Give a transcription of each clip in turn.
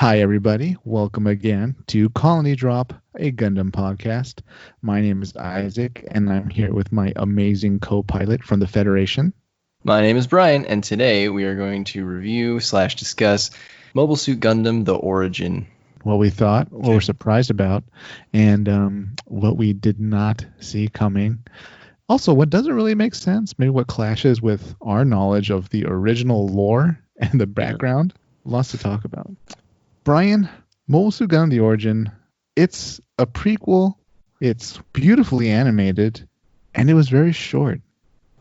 Hi, everybody. Welcome again to Colony Drop, a Gundam podcast. My name is Isaac, and I'm here with my amazing co-pilot from the Federation. My name is Brian, and today we are going to review/discuss Mobile Suit Gundam: The Origin. What we thought, what we're surprised about, and what we did not see coming. Also, what doesn't really make sense, maybe what clashes with our knowledge of the original lore and the background. Lots to talk about. Brian, Mobile Suit Gundam: The Origin, it's a prequel, it's beautifully animated, and it was very short.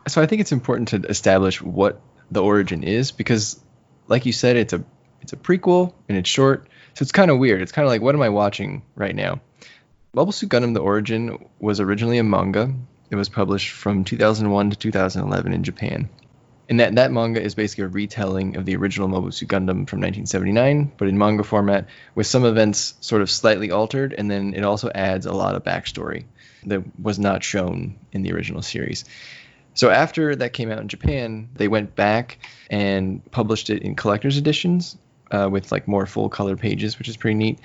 So I think it's important to establish what The Origin is, because like you said, it's a prequel and it's short, so it's kind of weird. It's kind of like, what am I watching right now? Mobile Suit Gundam: The Origin was originally a manga. It was published from 2001 to 2011 in Japan. And that manga is basically a retelling of the original Mobile Suit Gundam from 1979, but in manga format, with some events sort of slightly altered, and then it also adds a lot of backstory that was not shown in the original series. So after that came out in Japan, they went back and published it in collector's editions with like more full color pages, which is pretty neat.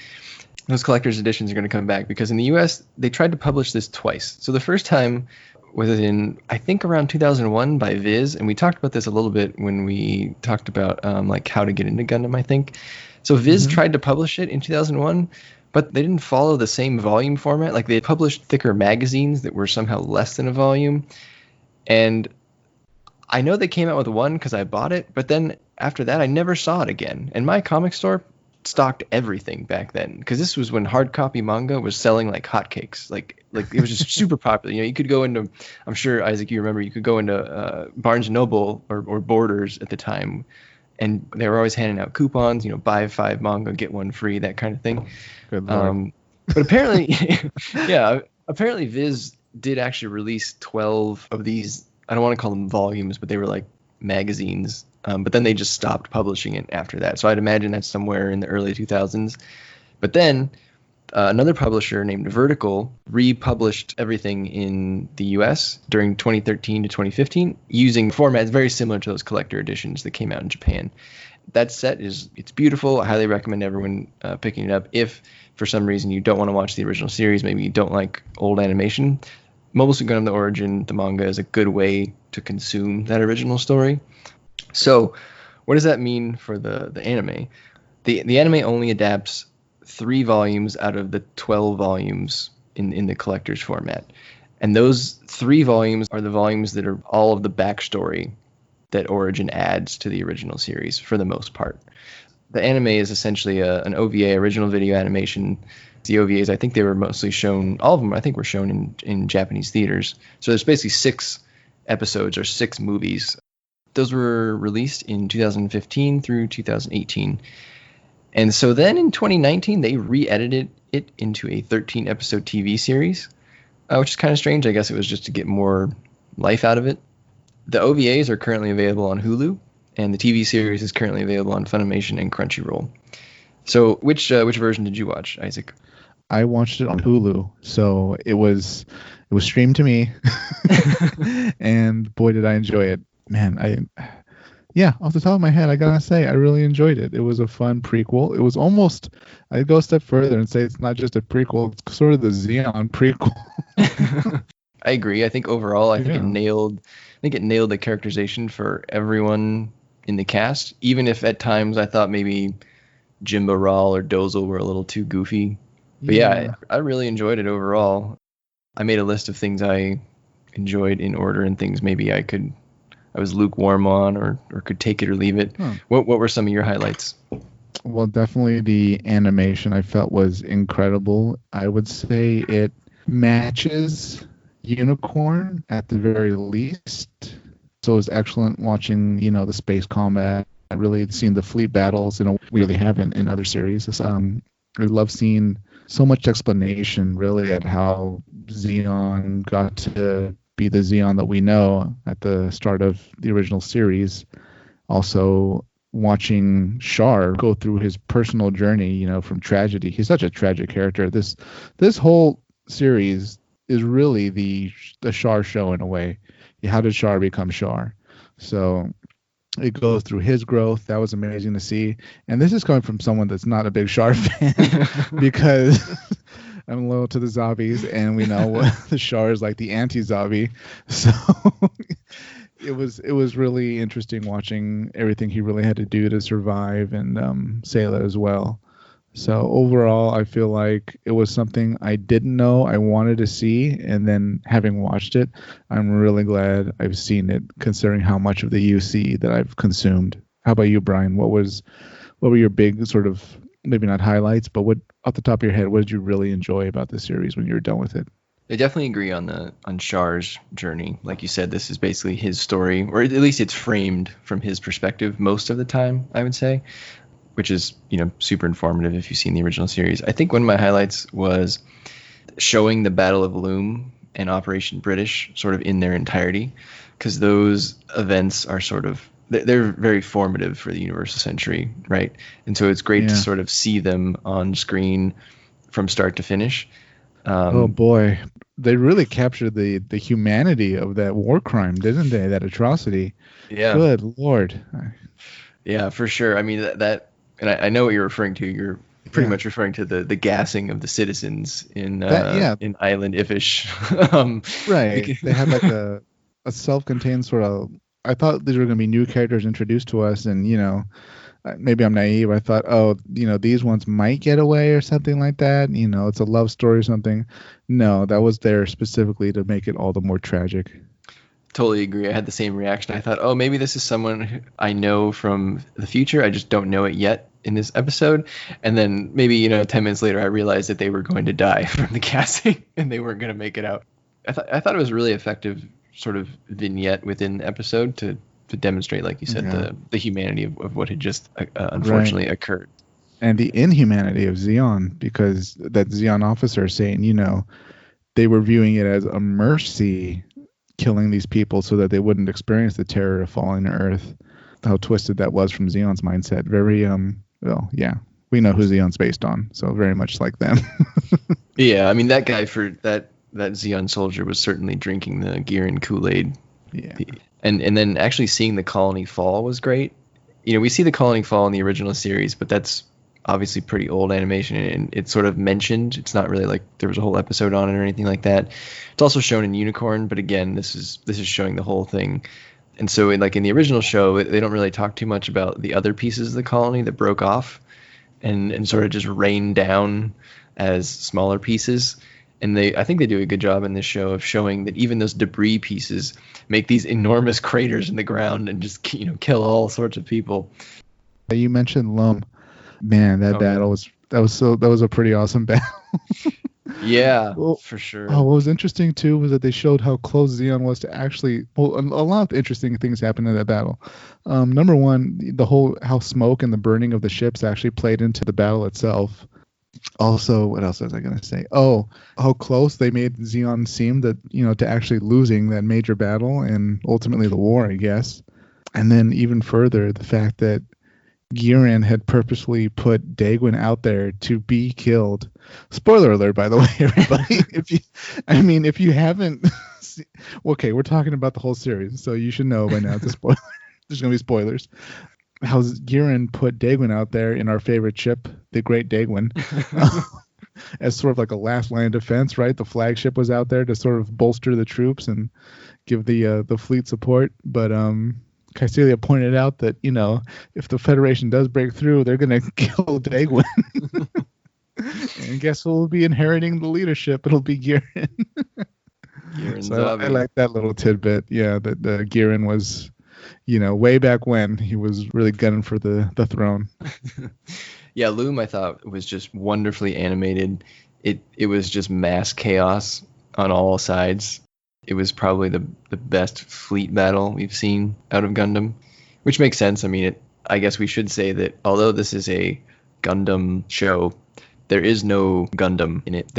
Those collector's editions are going to come back because in the US, they tried to publish this twice. So the first time was in, I think, around 2001 by Viz, and we talked about this a little bit when we talked about like how to get into Gundam, I think. So Viz tried to publish it in 2001, but they didn't follow the same volume format. Like, they published thicker magazines that were somehow less than a volume. And I know they came out with one because I bought it, but then after that, I never saw it again. And my comic store stocked everything back then, because this was when hard copy manga was selling like hotcakes. Like it was just super popular. You know, you could go into, I'm sure, Isaac, you remember, you could go into Barnes & Noble or Borders at the time, and they were always handing out coupons, you know, buy 5 manga, get 1 free, that kind of thing. Good Lord. But apparently, apparently Viz did actually release 12 of these, I don't want to call them volumes, but they were like magazines. But then they just stopped publishing it after that. So I'd imagine that's somewhere in the early 2000s. But then another publisher named Vertical republished everything in the US during 2013 to 2015 using formats very similar to those collector editions that came out in Japan. That set it's beautiful. I highly recommend everyone picking it up. If for some reason you don't want to watch the original series, maybe you don't like old animation, Mobile Suit Gundam: The Origin, the manga, is a good way to consume that original story. So what does that mean for the anime? The anime only adapts 3 volumes out of the 12 volumes in the collector's format. And those 3 volumes are the volumes that are all of the backstory that Origin adds to the original series for the most part. The anime is essentially an OVA, original video animation. The OVAs, I think they were mostly shown, all of them I think were shown in Japanese theaters. So there's basically 6 episodes or 6 movies. Those were released in 2015 through 2018. And so then in 2019, they re-edited it into a 13-episode TV series, which is kind of strange. I guess it was just to get more life out of it. The OVAs are currently available on Hulu, and the TV series is currently available on Funimation and Crunchyroll. So which version did you watch, Isaac? I watched it on Hulu, so it was streamed to me, and boy, did I enjoy it. Man, off the top of my head, I gotta say, I really enjoyed it. It was a fun prequel. It was almost, I'd go a step further and say it's not just a prequel, it's sort of the Xeon prequel. I agree. I think overall, it nailed the characterization for everyone in the cast, even if at times I thought maybe Jimbo Rawl or Dozel were a little too goofy. But I really enjoyed it overall. I made a list of things I enjoyed in order and things maybe I was lukewarm on or could take it or leave it. What were some of your highlights? Well, definitely the animation I felt was incredible. I would say it matches Unicorn at the very least. So it was excellent watching, the space combat. I really seen the fleet battles, we really haven't in other series. I love seeing so much explanation really at how Xeon got to be the Xeon that we know at the start of the original series. Also watching Char go through his personal journey, from tragedy. He's such a tragic character. This whole series is really the Char show in a way. How did Char become Char? So It goes through his growth. That was amazing to see. And this is coming from someone that's not a big Char fan because I'm loyal to the zombies, and we know the Char is like the anti-zombie. So it was really interesting watching everything he really had to do to survive, and Sayla as well. So overall, I feel like it was something I didn't know I wanted to see, and then having watched it, I'm really glad I've seen it, considering how much of the UC that I've consumed. How about you, Brian? What were your big sort of, maybe not highlights, but what, off the top of your head, what did you really enjoy about the series when you were done with it? I definitely agree on Char's journey. Like you said, this is basically his story, or at least it's framed from his perspective most of the time, I would say, which is, super informative if you've seen the original series. I think one of my highlights was showing the Battle of Loom and Operation British sort of in their entirety, because those events are sort of, they're very formative for the Universal Century, right? And so it's great to sort of see them on screen from start to finish. Oh boy, they really captured the humanity of that war crime, didn't they? That atrocity. Yeah. Good Lord. Yeah, for sure. I mean and I know what you're referring to. You're pretty much referring to the gassing of the citizens in Island Ifish. Right. They had like a self-contained sort of. I thought these were going to be new characters introduced to us, and maybe I'm naive. I thought, oh, these ones might get away or something like that. It's a love story or something. No, that was there specifically to make it all the more tragic. Totally agree. I had the same reaction. I thought, oh, maybe this is someone I know from the future. I just don't know it yet in this episode. And then maybe, 10 minutes later, I realized that they were going to die from the gassing and they weren't going to make it out. I thought it was a really effective sort of vignette within the episode to demonstrate, like you said, the humanity of what had just unfortunately occurred. And the inhumanity of Zeon, because that Zeon officer saying, they were viewing it as a mercy, killing these people so that they wouldn't experience the terror of falling to Earth. How twisted that was from Zeon's mindset. Very, we know who Zeon's based on, so very much like them. Yeah, I mean, that guy that Zeon soldier was certainly drinking the Giran Kool-Aid. Yeah. And then actually seeing the colony fall was great. We see the colony fall in the original series, but that's obviously pretty old animation, and it's sort of mentioned. It's not really like there was a whole episode on it or anything like that. It's also shown in Unicorn, but again, this is showing the whole thing. And so in the original show, they don't really talk too much about the other pieces of the colony that broke off and sort of just rained down as smaller pieces. And I think they do a good job in this show of showing that even those debris pieces make these enormous craters in the ground and just kill all sorts of people. You mentioned Lum. Man, that battle was a pretty awesome battle. Yeah, for sure. Oh, what was interesting too was that they showed how close Zeon was to actually. Well, a lot of interesting things happened in that battle. Number one, how smoke and the burning of the ships actually played into the battle itself. Also, what else was I going to say? Oh, how close they made Zeon seem that to actually losing that major battle and ultimately the war, I guess. And then even further, the fact that Giran had purposely put Daegwin out there to be killed. Spoiler alert, by the way, everybody. if you haven't, okay, we're talking about the whole series, so you should know by now. It's a spoiler. There's gonna be spoilers. How Giran put Daegwin out there in our favorite ship, the Great Daegwin, as sort of like a last line of defense, right? The flagship was out there to sort of bolster the troops and give the fleet support, but Kycelia pointed out that, if the Federation does break through, they're going to kill Daegwin. And guess who will be inheriting the leadership? It'll be Giran. So I like that little tidbit. Yeah, that the Giran was, way back when he was really gunning for the throne. Yeah, Loom I thought was just wonderfully animated. It was just mass chaos on all sides. It was probably the best fleet battle we've seen out of Gundam, which makes sense. I mean, I guess we should say that although this is a Gundam show, there is no Gundam in it.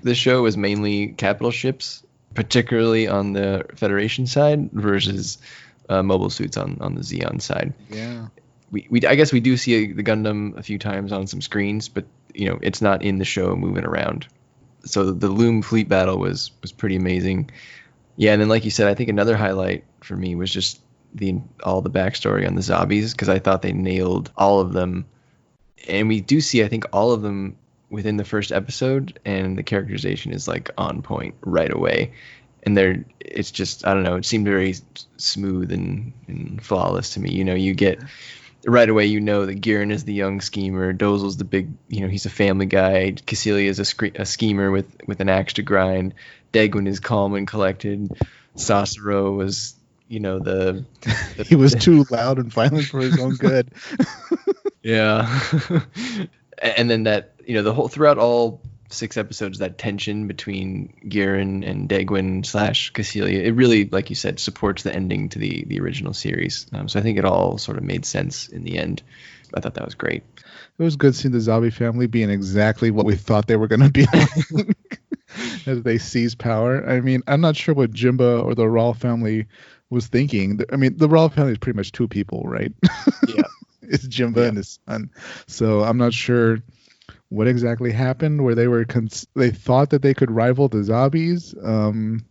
The show is mainly capital ships, particularly on the Federation side, versus mobile suits on the Zeon side. Yeah. I guess we do see the Gundam a few times on some screens, but it's not in the show moving around. So the Loom fleet battle was pretty amazing. Yeah, and then like you said, I think another highlight for me was just all the backstory on the zombies, because I thought they nailed all of them. And we do see, I think, all of them within the first episode, and the characterization is like on point right away. And it's just, I don't know, it seemed very smooth and flawless to me. You get right away, that Garen is the young schemer, Dozel's the big, he's a family guy, Cassilia is a schemer with an axe to grind, Degwin is calm and collected, Sasuro was, the he was too loud and violent for his own good. Yeah. And then that, the whole, throughout all 6 episodes, that tension between Garen and Degwin / Cassilia, it really, like you said, supports the ending to the original series. So I think it all sort of made sense in the end. I thought that was great. It was good seeing the zombie family being exactly what we thought they were going to be as they seize power. I mean, I'm not sure what Jimba or the Rawl family was thinking. I mean, the Rawl family is pretty much 2 people, right? Yeah. It's Jimba and his son. So I'm not sure what exactly happened where they thought that they could rival the zombies. Maybe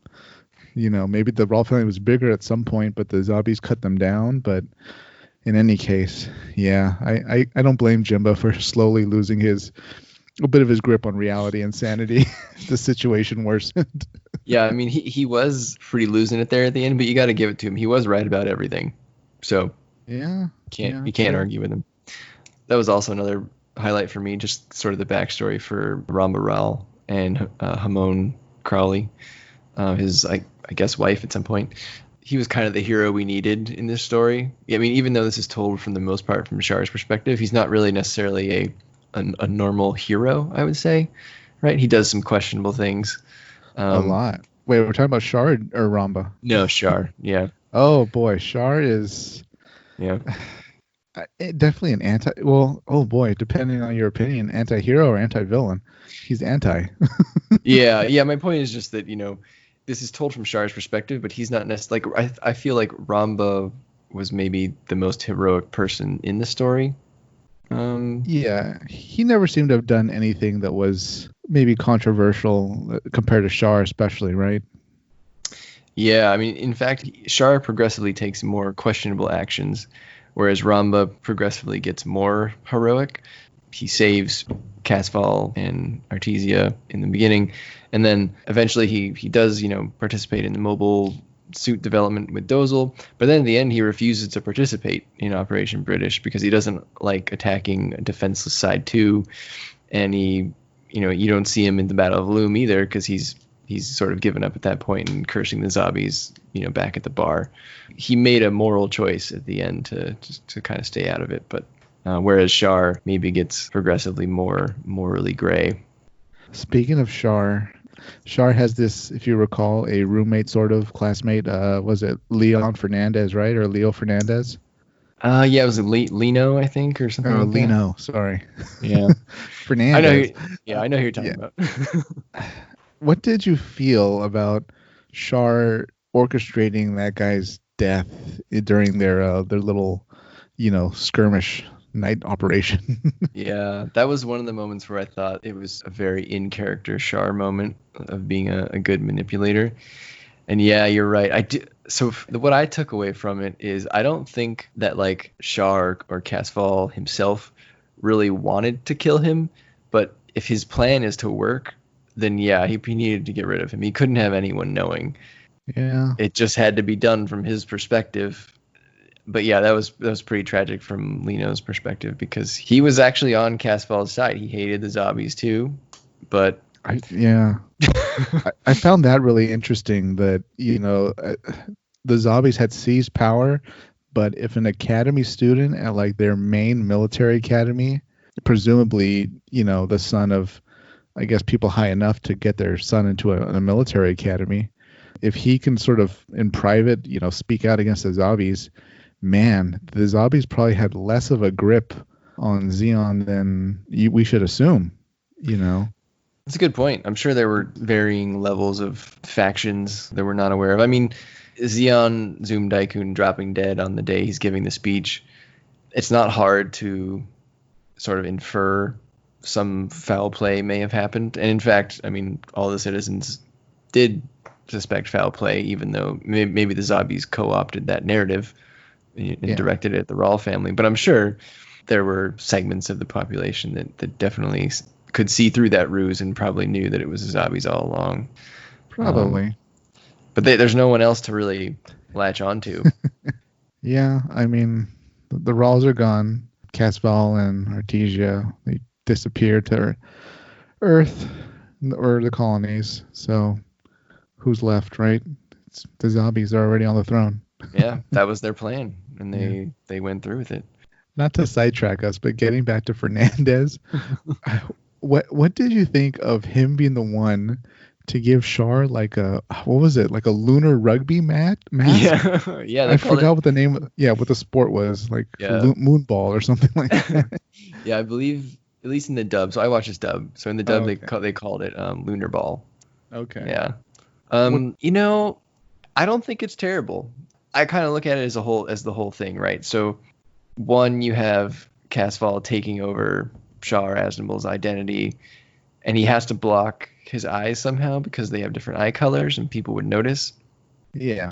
the Rawl family was bigger at some point, but the zombies cut them down. But in any case, yeah, I don't blame Jimba for slowly losing a bit of his grip on reality and sanity. The situation worsened. Yeah, I mean, he was pretty losing it there at the end, but you got to give it to him. He was right about everything. So yeah, you can't argue with him. That was also another highlight for me, just sort of the backstory for Ramba Ral and Hamon Crowley, his I guess wife at some point. He was kind of the hero we needed in this story. I mean, even though this is told from the most part from Char's perspective, he's not really necessarily a normal hero, I would say. Right? He does some questionable things. A lot. Wait, we're talking about Char or Ramba? No, Char. Yeah. Oh boy, Char is. Yeah. Definitely an anti. Well, oh boy, depending on your opinion, anti-hero or anti-villain. He's anti. Yeah. My point is just that this is told from Char's perspective, but he's not necessarily. Like, I feel like Ramba was maybe the most heroic person in the story. Yeah, he never seemed to have done anything that was maybe controversial compared to Char, especially, right? Yeah, I mean, in fact, Char progressively takes more questionable actions, whereas Ramba progressively gets more heroic. He saves Casval and Artesia in the beginning, and then eventually he does, participate in the mobile suit development with Dozel, but then in the end he refuses to participate in Operation British because he doesn't like attacking a defenseless side too, and you don't see him in the Battle of Loom either because he's sort of given up at that point and cursing the zombies, back at the bar. He made a moral choice at the end to kind of stay out of it, but whereas Char maybe gets progressively more morally gray. Speaking of Char has this, if you recall, a roommate sort of classmate. Was it Leon Fernandez, right? Or Leo Fernandez? Yeah, it was Lino, I think, or something. Oh, like Lino, that. Sorry. Yeah. Fernandez. I know who you're talking about. What did you feel about Char orchestrating that guy's death during their little, skirmish night operation? Yeah, that was one of the moments where I thought it was a very in-character Char moment of being a good manipulator. And yeah, you're right. So what I took away from it is I don't think that like Char or Casval himself really wanted to kill him, but if his plan is to work, then yeah, he needed to get rid of him. He couldn't have anyone knowing. Yeah. It just had to be done from his perspective. But yeah, that was pretty tragic from Lino's perspective because he was actually on Casval's side. He hated the zombies too, but I found that really interesting that the zombies had seized power, but if an academy student at like their main military academy, presumably the son of, I guess, people high enough to get their son into a military academy, if he can sort of in private speak out against the zombies, man, the zombies probably had less of a grip on Zeon than we should assume, That's a good point. I'm sure there were varying levels of factions that we're not aware of. I mean, Zeon Zoom Daikun dropping dead on the day he's giving the speech, it's not hard to sort of infer some foul play may have happened. And in fact, I mean, all the citizens did suspect foul play, even though maybe the zombies co-opted that narrative. and directed it at the Rawl family. But I'm sure there were segments of the population that definitely could see through that ruse and probably knew that it was the Zabis all along. Probably. But there's no one else to really latch onto. Yeah, I mean, the Rawls are gone. Casval and Artesia, they disappeared to Earth or the colonies. So who's left, right? The Zabis are already on the throne. Yeah, that was their plan, and they went through with it. Not to sidetrack us, but getting back to Fernandez, what did you think of him being the one to give Char like a like a lunar rugby mask? Yeah, yeah. I forgot what the name. What the sport was, like moonball or something like that. Yeah, I believe at least in the dub. So I watched this dub. So in the dub, they called it lunar ball. Okay. Yeah. I don't think it's terrible. I kind of look at it as the whole thing, right? So, one, you have Casval taking over Char Aznabul's identity, and he has to block his eyes somehow because they have different eye colors, and people would notice. Yeah.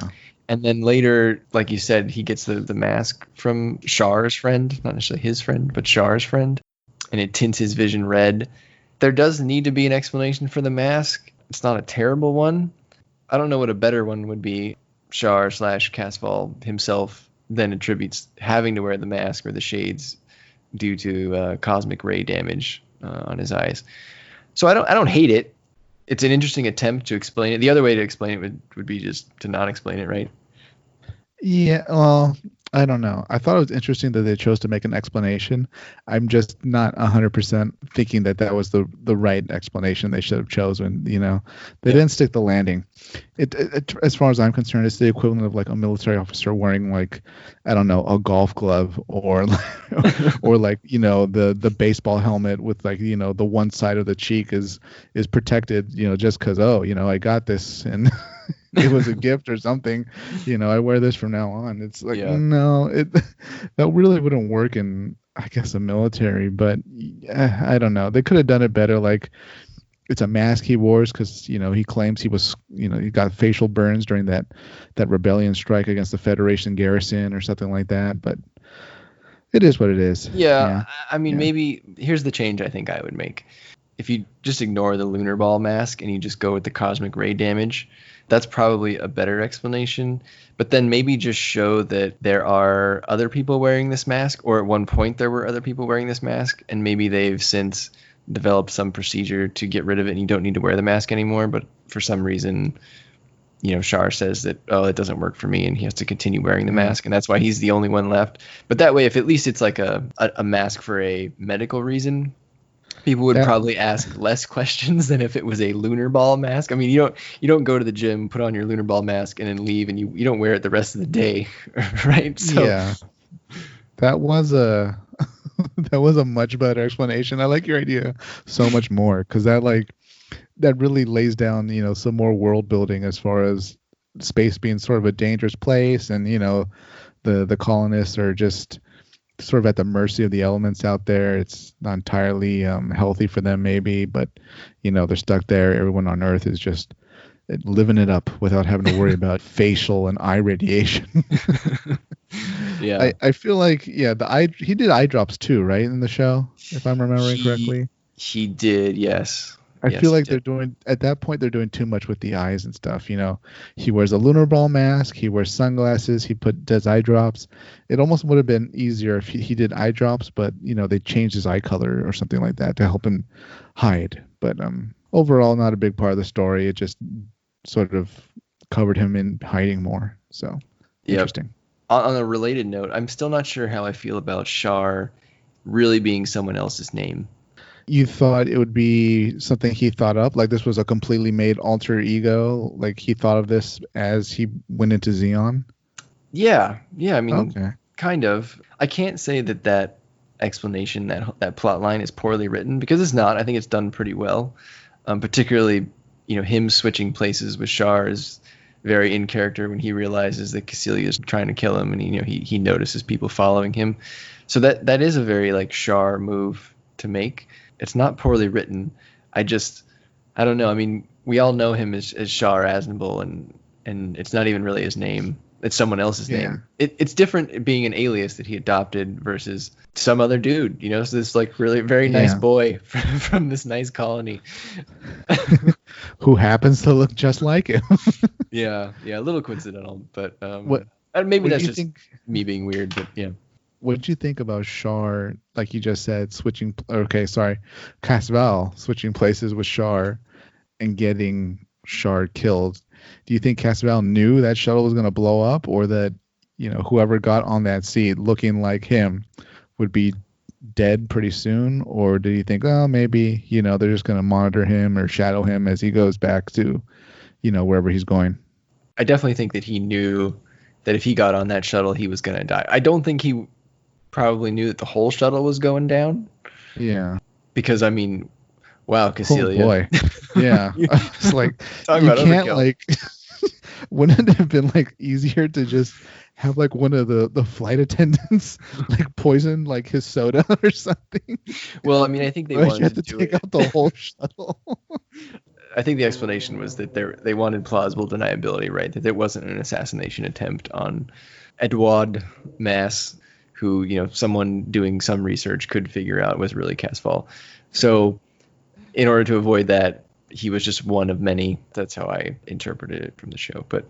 And then later, like you said, he gets the mask from Char's friend, not necessarily his friend, but Char's friend, and it tints his vision red. There does need to be an explanation for the mask. It's not a terrible one. I don't know what a better one would be. Char/Casval himself then attributes having to wear the mask or the shades due to cosmic ray damage on his eyes. So I don't hate it. It's an interesting attempt to explain it. The other way to explain it would be just to not explain it, right? Yeah, well, I don't know. I thought it was interesting that they chose to make an explanation. I'm just not 100% thinking that was the right explanation they should have chosen. They didn't stick the landing. It, as far as I'm concerned, it's the equivalent of like a military officer wearing like, I don't know, a golf glove or or like, the baseball helmet with like, the one side of the cheek is protected, just because, I got this and it was a gift or something, I wear this from now on. It's like, no, that really wouldn't work in, I guess, a military, but I don't know. They could have done it better. Like, it's a mask he wore because, he claims he was, he got facial burns during that rebellion strike against the Federation garrison or something like that. But it is what it is. Yeah. I mean, maybe here's the change I think I would make. If you just ignore the lunar ball mask and you just go with the cosmic ray damage, that's probably a better explanation. But then maybe just show that there are other people wearing this mask, or at one point there were other people wearing this mask, and maybe they've since developed some procedure to get rid of it and you don't need to wear the mask anymore. But for some reason, Char says that, it doesn't work for me, and he has to continue wearing the mask, and that's why he's the only one left. But that way, if at least it's like a mask for a medical reason, people would probably ask less questions than if it was a lunar ball mask. I mean, you don't go to the gym, put on your lunar ball mask, and then leave, and you don't wear it the rest of the day, right? So, yeah, that was a much better explanation. I like your idea so much more because that really lays down some more world building as far as space being sort of a dangerous place, and the colonists are just sort of at the mercy of the elements out there. It's not entirely healthy for them maybe, but they're stuck there. Everyone on Earth is just living it up without having to worry about facial and eye radiation. Yeah, I feel like he did eye drops too, right, in the show, if I'm remembering correctly. He did, yes. I feel like they're doing too much with the eyes and stuff. He wears a lunar ball mask. He wears sunglasses. Does eye drops. It almost would have been easier if he did eye drops, but they changed his eye color or something like that to help him hide. But overall, not a big part of the story. It just sort of covered him in hiding more. So interesting. On a related note, I'm still not sure how I feel about Char really being someone else's name. You thought it would be something he thought up, like this was a completely made alter ego, like he thought of this as he went into Xeon? Yeah, I mean, kind of. I can't say that explanation, that plot line is poorly written, because it's not. I think it's done pretty well. Particularly, him switching places with Char is very in character when he realizes that Cassilia is trying to kill him, and he notices people following him. So that is a very like Char move to make. It's not poorly written. I don't know. I mean, we all know him as Char Aznable, and and it's not even really his name. It's someone else's Yeah. name. It's different being an alias that he adopted versus some other dude. You know, so this like really very nice Yeah. boy from this nice colony. Who happens to look just like him. Yeah, a little coincidental, but What maybe what do that's you just think? me being weird. But yeah, What did you think about Char? Like you just said, switching. Okay, sorry, Casval switching places with Char and getting Char killed. Do you think Casval knew that shuttle was going to blow up, or that whoever got on that seat looking like him would be dead pretty soon? Or do you think, oh, maybe they're just going to monitor him or shadow him as he goes back to wherever he's going? I definitely think that he knew that if he got on that shuttle, he was gonna die. I don't think he probably knew that the whole shuttle was going down. Yeah. Because I mean, wow, Oh Cassilia. boy. Yeah. It's like Talking you about can't overkill. like. Wouldn't it have been like easier to just have like one of the flight attendants like poison like his soda or something? Well, I mean, I think they Or you wanted have to to do take it. out the whole shuttle. I think the explanation was that they wanted plausible deniability, right? That there wasn't an assassination attempt on Edouard Mass, who someone doing some research could figure out was really Casval. So, in order to avoid that, he was just one of many. That's how I interpreted it from the show. But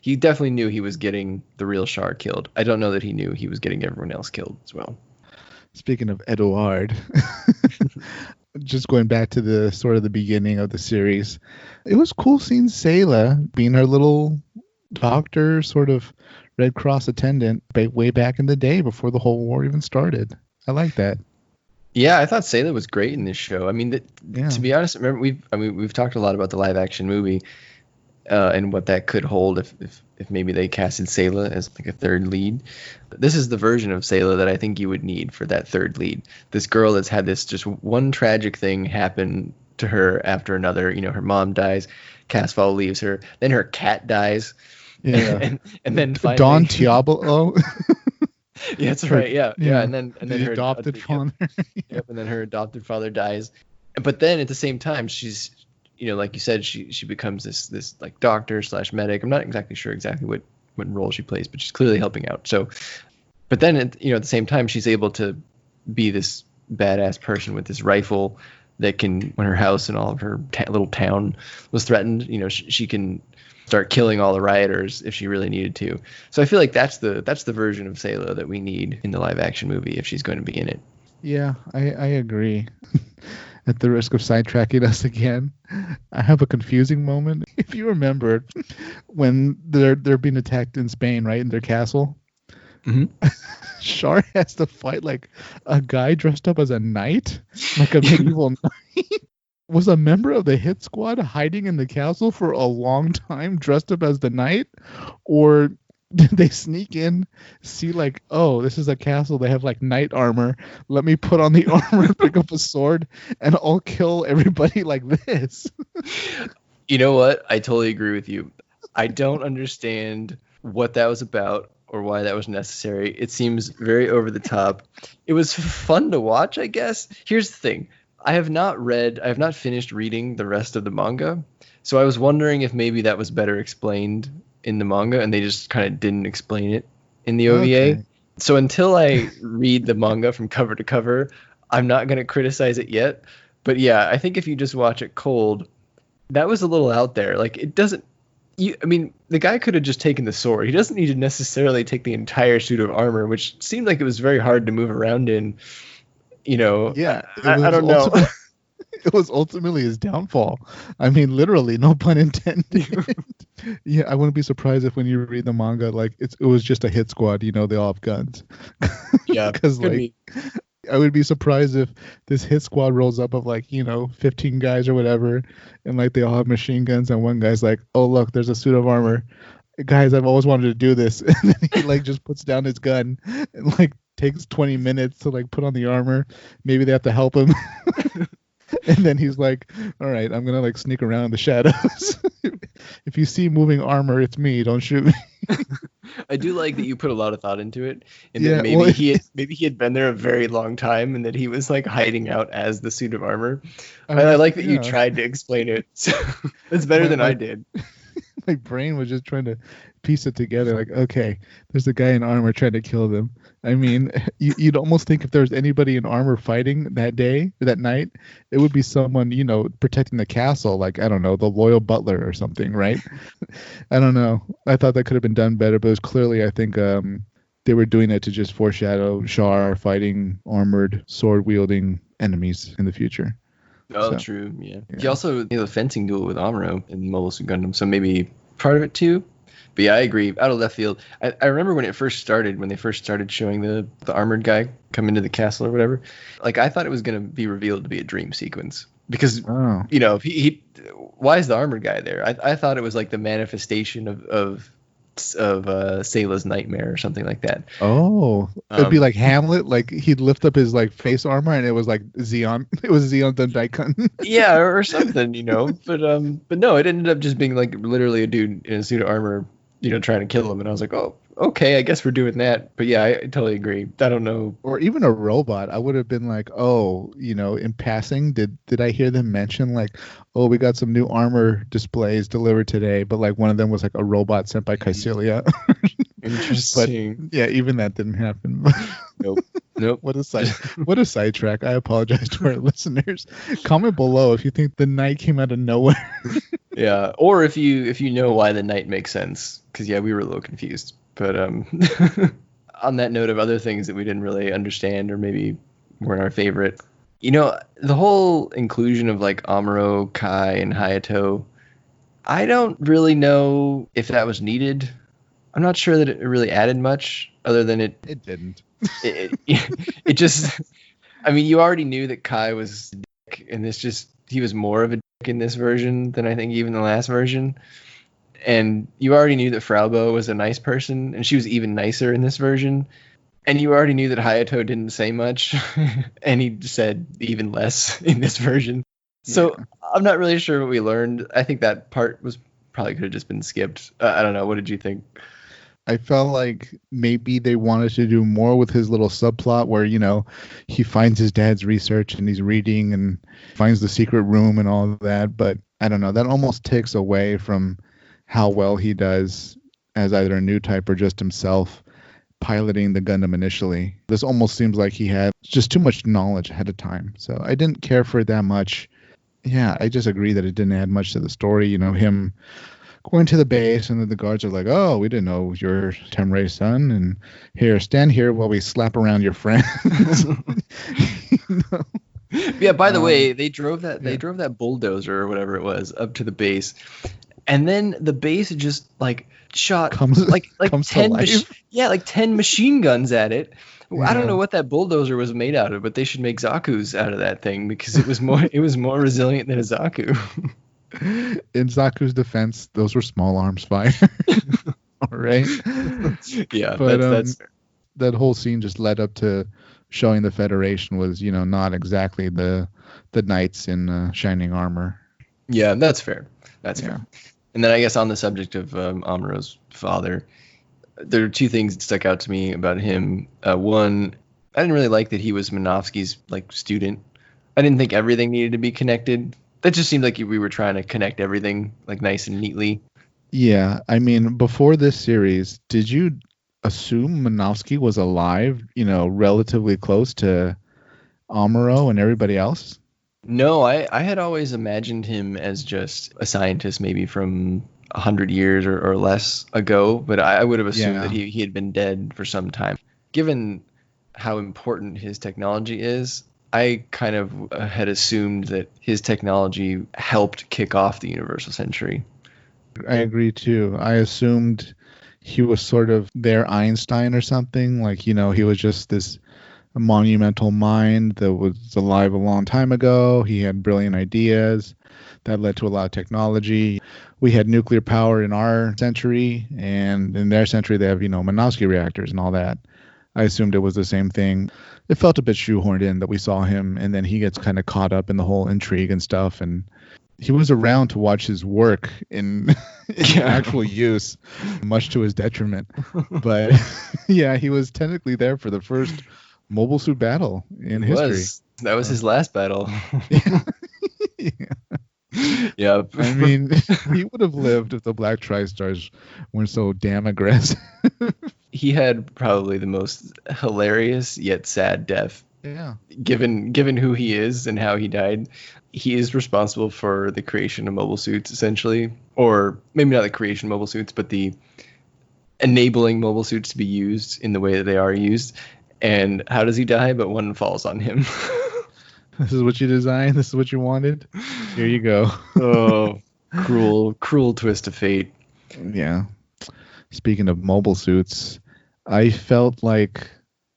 he definitely knew he was getting the real Char killed. I don't know that he knew he was getting everyone else killed as well. Speaking of Edouard, just going back to the sort of the beginning of the series, it was cool seeing Sayla being her little doctor, sort of Red Cross attendant, way back in the day before the whole war even started. I like that. Yeah, I thought Sayla was great in this show. I mean, Yeah. to be honest, remember we've talked a lot about the live action movie and what that could hold if maybe they casted Sayla as like a third lead. This is the version of Sayla that I think you would need for that third lead. This girl that's had this just one tragic thing happen to her after another. Her mom dies, Casval leaves her, then her cat dies. Yeah. and then finally Don Tiablo. Yeah, that's right. Yeah. And then the her adopted father. Yep, and then her adopted father dies. But then at the same time, she's, like you said, she becomes this like doctor / medic. I'm not exactly sure what role she plays, but she's clearly helping out. So, but then at the same time, she's able to be this badass person with this rifle that can, when her house and all of her little town was threatened, she can start killing all the rioters if she really needed to. So I feel like that's the version of Sayla that we need in the live action movie if she's going to be in it. Yeah, I agree. At the risk of sidetracking us again, I have a confusing moment. If you remember when they're being attacked in Spain, right, in their castle, Char has to fight like a guy dressed up as a knight, like a medieval knight. Was a member of the hit squad hiding in the castle for a long time dressed up as the knight? Or did they sneak in, see like, oh, this is a castle, they have like knight armor, let me put on the armor, pick up a sword, and I'll kill everybody like this? You know what? I totally agree with you. I don't understand what that was about or why that was necessary. It seems very over the top. It was fun to watch, I guess. Here's the thing. I have not finished reading the rest of the manga, so I was wondering if maybe that was better explained in the manga and they just kind of didn't explain it in the OVA. Okay. So until I read the manga from cover to cover, I'm not going to criticize it yet. But yeah, I think if you just watch it cold, that was a little out there. Like it doesn't. I mean, the guy could have just taken the sword. He doesn't need to necessarily take the entire suit of armor, which seemed like it was very hard to move around in. Yeah, I don't know. It was ultimately his downfall. I mean, literally, no pun intended. Yeah, I wouldn't be surprised if when you read the manga, like it was just a hit squad. They all have guns. Yeah, because like I would be surprised if this hit squad rolls up of like 15 guys or whatever, and like they all have machine guns, and one guy's like, "Oh look, there's a suit of armor, guys. I've always wanted to do this," and then he like just puts down his gun and like takes 20 minutes to like put on the armor. Maybe they have to help him. And then he's like, all right, I'm going to like sneak around in the shadows. If you see moving armor, it's me. Don't shoot me. I do like that you put a lot of thought into it, and Yeah, that maybe well, he had been there a very long time, and that he was like hiding out as the suit of armor. I mean, I like that you yeah. tried to explain it. So it's better than I did. My brain was just trying to piece it together. Like, okay, there's a guy in armor trying to kill them. I mean, you'd almost think if there was anybody in armor fighting that day or that night, it would be someone, protecting the castle. Like, I don't know, the loyal butler or something, right? I don't know. I thought that could have been done better, but it was clearly, I think, they were doing it to just foreshadow Char fighting armored, sword wielding enemies in the future. Oh, So, true. Yeah. yeah. He also the fencing duel with Amuro in Mobile Suit Gundam, so maybe part of it too. But yeah, I agree. Out of left field, I remember when they first started showing the armored guy come into the castle or whatever. Like I thought it was gonna be revealed to be a dream sequence because Oh. if he why is the armored guy there? I thought it was like the manifestation of Sayla's nightmare or something like that. Oh, it'd be like Hamlet. Like he'd lift up his like face armor, and it was like Zeon. It was Zeon the Daikon. Yeah, or something, But no, it ended up just being like literally a dude in a suit of armor, trying to kill him. And I was like, oh, okay, I guess we're doing that. But yeah, I totally agree. I don't know. Or even a robot. I would have been like, oh, in passing, did I hear them mention like, oh, we got some new armor displays delivered today, but like one of them was like a robot sent by Kycilia. Interesting. But yeah, even that didn't happen. Nope. What a sidetrack. I apologize to our listeners. Comment below if you think the night came out of nowhere. Yeah, or if you know why the night makes sense, because yeah, we were a little confused. But on that note of other things that we didn't really understand or maybe weren't our favorite, the whole inclusion of like Amuro, Kai, and Hayato, I don't really know if that was needed. I'm not sure that it really added much other than it didn't. It just, I mean, you already knew that Kai was a dick, and he was more of a dick in this version than I think even the last version. And you already knew that Fraubo was a nice person, and she was even nicer in this version. And you already knew that Hayato didn't say much, and he said even less in this version. So yeah. I'm not really sure what we learned. I think that part was probably could have just been skipped. I don't know. What did you think? I felt like maybe they wanted to do more with his little subplot where, he finds his dad's research and he's reading and finds the secret room and all of that. But I don't know. That almost takes away from how well he does as either a new type or just himself piloting the Gundam initially. This almost seems like he had just too much knowledge ahead of time. So I didn't care for it that much. Yeah, I just agree that it didn't add much to the story. Him going to the base and then the guards are like, oh, we didn't know you're Temrei's son. And here, stand here while we slap around your friends. Yeah, by the way, they drove that bulldozer or whatever it was up to the base. And then the base just like shot comes 10 like 10 machine guns at it. Yeah. I don't know what that bulldozer was made out of, but they should make Zaku's out of that thing because it was more resilient than a Zaku. In Zaku's defense, those were small arms fire. All right. Yeah, but that's fair. That whole scene just led up to showing the Federation was, not exactly the knights in shining armor. Yeah, that's fair. That's fair. And then I guess on the subject of Amuro's father, there are two things that stuck out to me about him. One, I didn't really like that he was Minovsky's like student. I didn't think everything needed to be connected. That just seemed like we were trying to connect everything like nice and neatly. Yeah, I mean, before this series, did you assume Minovsky was alive, relatively close to Amuro and everybody else? No, I had always imagined him as just a scientist maybe from 100 years or less ago, but I would have assumed that he had been dead for some time. Given how important his technology is, I kind of had assumed that his technology helped kick off the Universal Century. I agree too. I assumed he was sort of their Einstein or something. Like, he was just this monumental mind that was alive a long time ago. He had brilliant ideas that led to a lot of technology. We had nuclear power in our century, and in their century they have, Minovsky reactors and all that. I assumed it was the same thing. It felt a bit shoehorned in that we saw him, and then he gets kind of caught up in the whole intrigue and stuff, and he was around to watch his work in actual use, much to his detriment. But yeah, he was technically there for the first mobile suit battle in history. That was his last battle. Yeah. Yeah. I mean, he would have lived if the Black Tri-Stars weren't so damn aggressive. He had probably the most hilarious yet sad death. Yeah. Given who he is and how he died, he is responsible for the creation of mobile suits, essentially, or maybe not the creation of mobile suits, but the enabling mobile suits to be used in the way that they are used. And how does he die? But one falls on him. This is what you designed. This is what you wanted. Here you go. Oh, cruel twist of fate. Yeah. Speaking of mobile suits, I felt like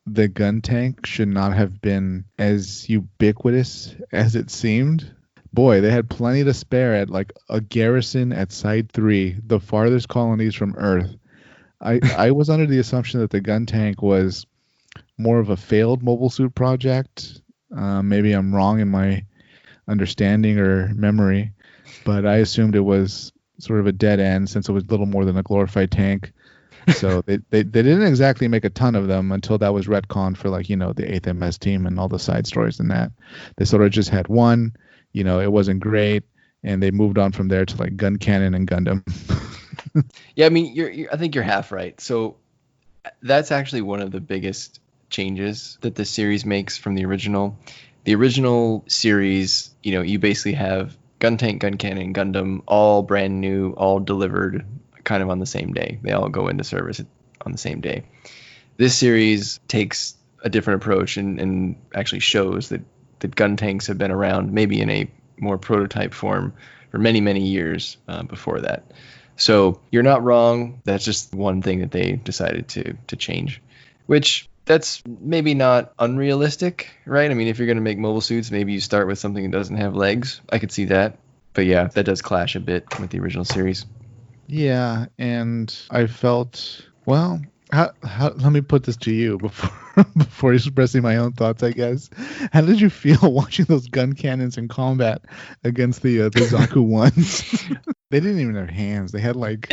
the gun tank should not have been as ubiquitous as it seemed. Boy, they had plenty to spare at like a garrison at Side 3, the farthest colonies from Earth. I was under the assumption that the gun tank was more of a failed mobile suit project. Maybe I'm wrong in my understanding or memory, but I assumed it was sort of a dead end since it was little more than a glorified tank. So they didn't exactly make a ton of them until that was retconned for like, the 8th MS team and all the side stories and that. They sort of just had one, it wasn't great, and they moved on from there to like Guncannon and Gundam. Yeah, I mean, I think you're half right. So that's actually one of the biggest changes that the series makes from the original. The original series, you basically have Gun Tank, Gun Cannon, Gundam, all brand new, all delivered kind of on the same day. They all go into service on the same day. This series takes a different approach and actually shows that gun tanks have been around, maybe in a more prototype form, for many, many years before that. So you're not wrong. That's just one thing that they decided to change, which that's maybe not unrealistic, right? I mean, if you're going to make mobile suits, maybe you start with something that doesn't have legs. I could see that. But yeah, that does clash a bit with the original series. Yeah, and I felt, well, let me put this to you before expressing my own thoughts, I guess. How did you feel watching those gun cannons in combat against the Zaku ones? They didn't even have hands. They had like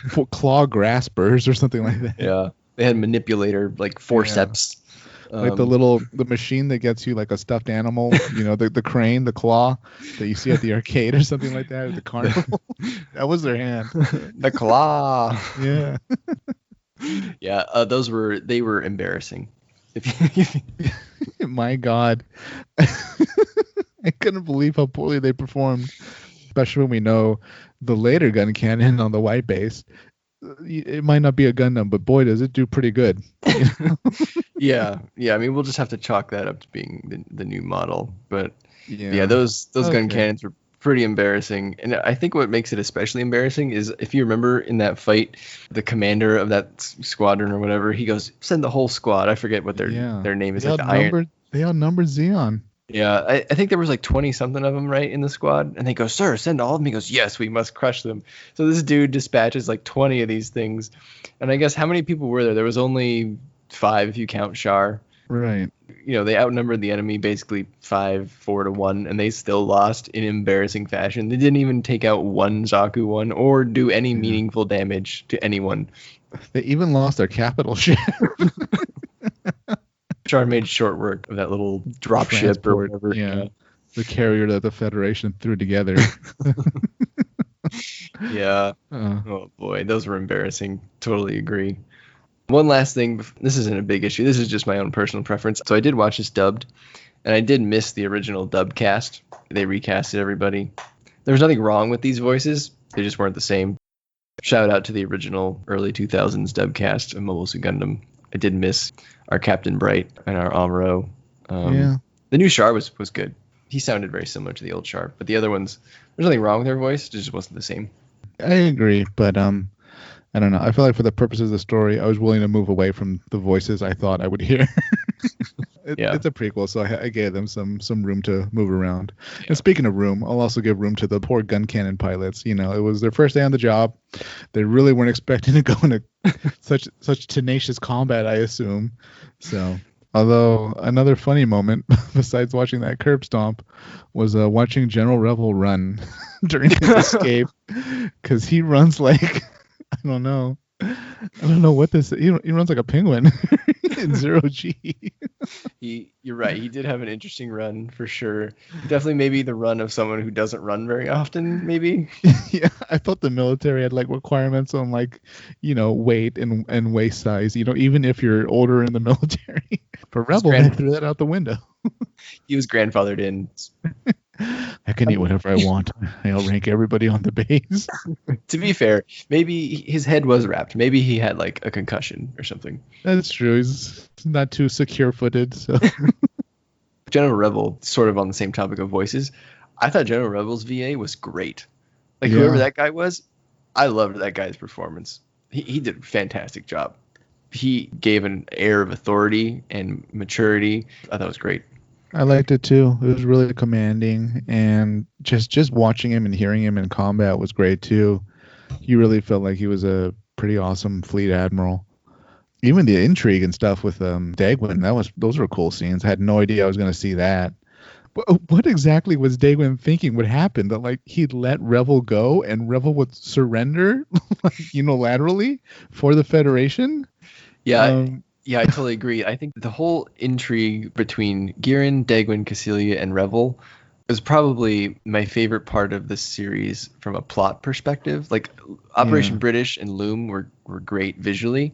four claw graspers or something like that. Yeah, they had manipulator, like forceps. Like the machine that gets you like a stuffed animal, the crane, the claw that you see at the arcade or something like that at the carnival. That was their hand. The claw. Yeah. Yeah, they were embarrassing. My God. I couldn't believe how poorly they performed, especially when we know the later gun cannon on the white base. It might not be a Gundam, but boy, does it do pretty good. Yeah. I mean, we'll just have to chalk that up to being the new model. But yeah, those gun cannons were pretty embarrassing. And I think what makes it especially embarrassing is if you remember in that fight, the commander of that squadron or whatever, he goes, "Send the whole squad." I forget what their name is. They outnumbered Xeon. Yeah, I think there was like 20 something of them, right, in the squad. And they go, "Sir, send all of them." He goes, "Yes, we must crush them." So this dude dispatches like 20 of these things. And I guess how many people were there? There was only 5 if you count Char. Right. They outnumbered the enemy basically 4 to 1, and they still lost in embarrassing fashion. They didn't even take out one Zaku one or do any meaningful damage to anyone. They even lost their capital ship. Char made short work of that little drop ship or whatever. Yeah. The carrier that the Federation threw together. Yeah. Oh boy, those were embarrassing. Totally agree. One last thing. This isn't a big issue. This is just my own personal preference. So I did watch this dubbed, and I did miss the original dubbed cast. They recasted everybody. There was nothing wrong with these voices. They just weren't the same. Shout out to the original early 2000s dub cast of Mobile Suit Gundam. I did miss our Captain Bright and our Amuro. The new Char was good. He sounded very similar to the old Char, but the other ones, there's nothing wrong with their voice. It just wasn't the same. I agree, but I don't know. I feel like for the purposes of the story, I was willing to move away from the voices I thought I would hear. It's a prequel, so I gave them some room to move around. Yeah. And speaking of room, I'll also give room to the poor gun cannon pilots. It was their first day on the job. They really weren't expecting to go into such tenacious combat, I assume. So, although another funny moment besides watching that curb stomp was watching General Revil run during his escape, because he runs like I don't know what this. He runs like a penguin in 0G. You're right. He did have an interesting run for sure. Definitely maybe the run of someone who doesn't run very often, maybe. Yeah, I thought the military had like requirements on like, weight and waist size, even if you're older in the military. For His Rebel, they threw that out the window. he was grandfathered in. I can eat whatever I want. I'll rank everybody on the base. To be fair, maybe his head was wrapped. Maybe he had like a concussion or something. That's true. He's not too secure-footed, so. General Revil, sort of on the same topic of voices, I thought General Revil's VA was great. Like Yeah. whoever that guy was, I loved that guy's performance. He did a fantastic job. He gave an air of authority and maturity. I thought it was great. I liked it too. It was really commanding, and just watching him and hearing him in combat was great too. You really felt like he was a pretty awesome fleet admiral. Even the intrigue and stuff with Dagwin, those were cool scenes. I had no idea I was going to see that. What exactly was Dagwin thinking would happen? That like he'd let Revil go and Revil would surrender like unilaterally for the Federation? Yeah. Yeah, I totally agree. I think the whole intrigue between Giran, Dagwin, Cassilia, and Revil is probably my favorite part of this series from a plot perspective. Like Operation British and Loom were great visually,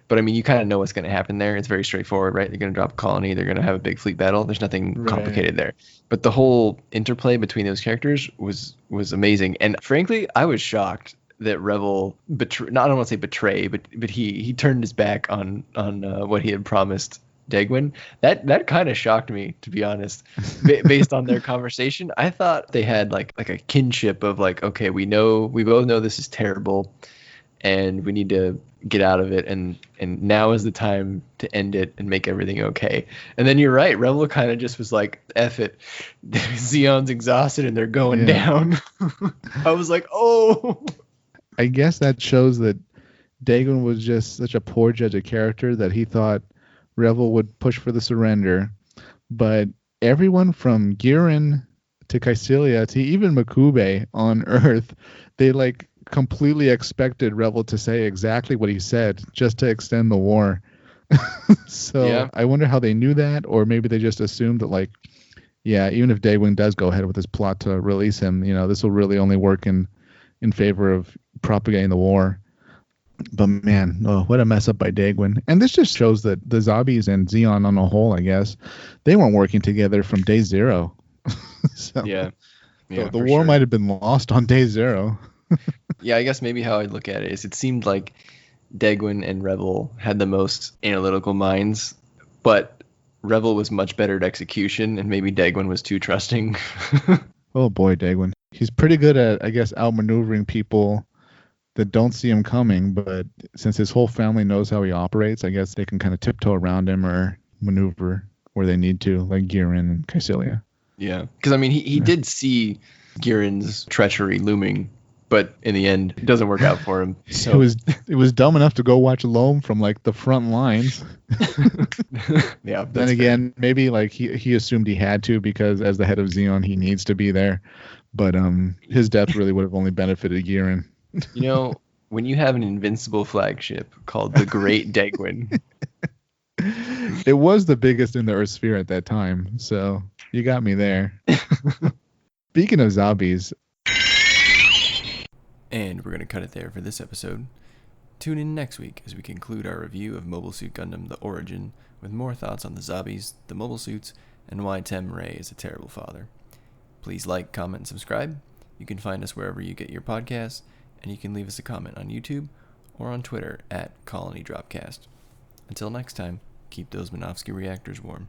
but I mean, you kind of know what's going to happen there. It's very straightforward, right? They're going to drop a colony. They're going to have a big fleet battle. There's nothing complicated there. But the whole interplay between those characters was amazing. And frankly, I was shocked that Revil I don't want to say betray, but he turned his back on what he had promised Dagwin. That kind of shocked me, to be honest. Based on their conversation, I thought they had like a kinship of like, okay, we both know this is terrible, and we need to get out of it, and now is the time to end it and make everything okay. And then you're right, Revil kind of just was like, F it, Zeon's exhausted and they're going down. I was like, oh. I guess that shows that Dagon was just such a poor judge of character that he thought Revil would push for the surrender. But everyone from Giran to Caesilia to even Makube on Earth, they like completely expected Revil to say exactly what he said just to extend the war. So I wonder how they knew that, or maybe they just assumed that like, even if Dagon does go ahead with his plot to release him, this will really only work in favor of propagating the war. But man, what a mess up by Dagwin. And this just shows that the Zombies and Zeon on a whole, I guess, they weren't working together from day zero. So, the war might have been lost on day zero. I guess maybe how I look at it is it seemed like Dagwin and Revil had the most analytical minds, but Revil was much better at execution, and maybe Dagwin was too trusting. Oh boy, Dagwin. He's pretty good at, I guess, outmaneuvering people that don't see him coming, but since his whole family knows how he operates, I guess they can kind of tiptoe around him or maneuver where they need to, like Giran and Caesilia. Yeah, because I mean, he did see Giran's treachery looming, but in the end, it doesn't work out for him. So. It was dumb enough to go watch Loam from like the front lines. Then again, maybe like he assumed he had to because as the head of Zeon, he needs to be there. But his death really would have only benefited Giran. When you have an invincible flagship called the Great Dagwin. It was the biggest in the Earth sphere at that time, so you got me there. Speaking of zombies. And we're going to cut it there for this episode. Tune in next week as we conclude our review of Mobile Suit Gundam The Origin with more thoughts on the zombies, the mobile suits, and why Tem Ray is a terrible father. Please like, comment, and subscribe. You can find us wherever you get your podcasts, and you can leave us a comment on YouTube or on Twitter at Colony Dropcast. Until next time, keep those Minovsky reactors warm.